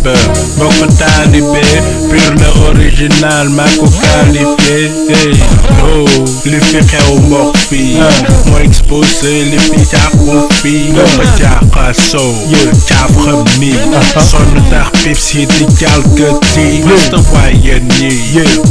sniper bokk taalibe pur le original maa ko qualifié oh li fi xew mbokk fii moo exposé li fi jàqu fii nga ma jaaxasoo caaf xam ni sonn tax pips yi di jalgati masta waaye ñi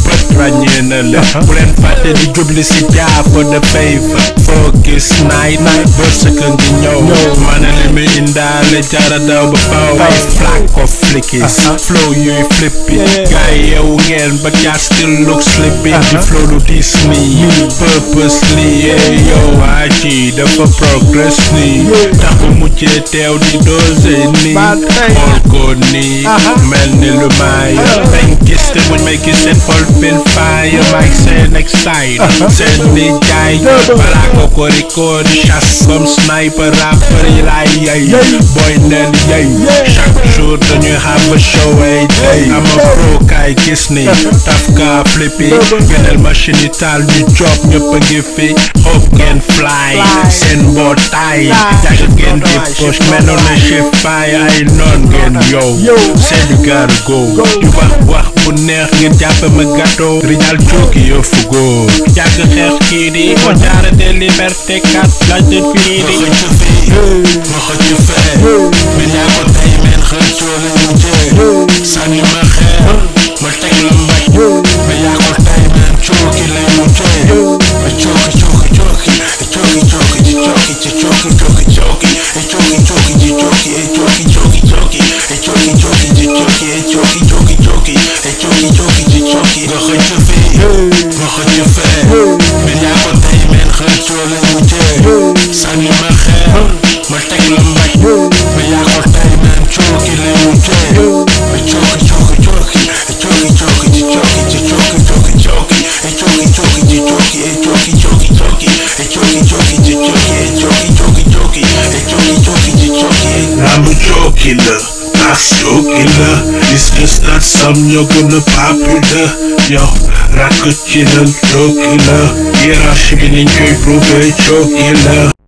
bët ràññee na la bu leen fàtte di jubli si jaafa dafay focus night bërsëka ngi ñëw mana li mu indaale jara daw ba faw ay flack of flickies flow yuy flippi gaay yeewu ngeen ba gaa still look slippy di flow lu dis nii purposely yow aji dafa progress nii tax bu mujjee teew di dose nii xool ko nii mel ni lu maaya dañ gis te buñ may gis seen xol fil fire may seen excite seen ni jaay balaa ko ko record chasse comme sniper rapper yi laay yay boy neen yay chaque jour dañuy have a show ay day am a pro kaay gis ni taf ka flippy genel machine yi taal ñu job ñëpp a ngi fi hope ngeen fly seen mbootaay yàgg ngeen di push menoon na chef fay ay noon ngeen yow seen you gotta go di wax bu neex ngeen jàpp ma gâteau rijal cooki yoo fu góor yàgg xeex kii di ko jaara de liberté kat laaj de fii di ma xëcc fee bi yaa ko tey meen xëccoo la ñu jee sànni ma xeer ma teg la mbaj bi yaa ko tey meen cooki lay mu jee cooki cooki cooki cooki cooki ci cooki ci cooki cooki cooki cooki cooki ci cooki cooki cooki cooki cooki cooki ci cooki cooki cooki cooki cooki cooki ci cooki nga xëcc fee ma xëcc fee bi yaa ko tey meen xëccoo la ñu jee sànni ma xeer ma teg la mbaj bi yaa ko tey meen cooki lay mu jee cooki cooki cooki cooki cooki ci cooki ci cooki cooki cooki cooki cooki ci cooki cooki cooki cooki cooki cooki ci cooki cooki cooki cooki cooki cooki ci cooki lamb cooki la ax cooki la it's just that some ñoo gën a popular yow rakk ci lan cooki la hiérarchie bi niñ koy prouvé cooki la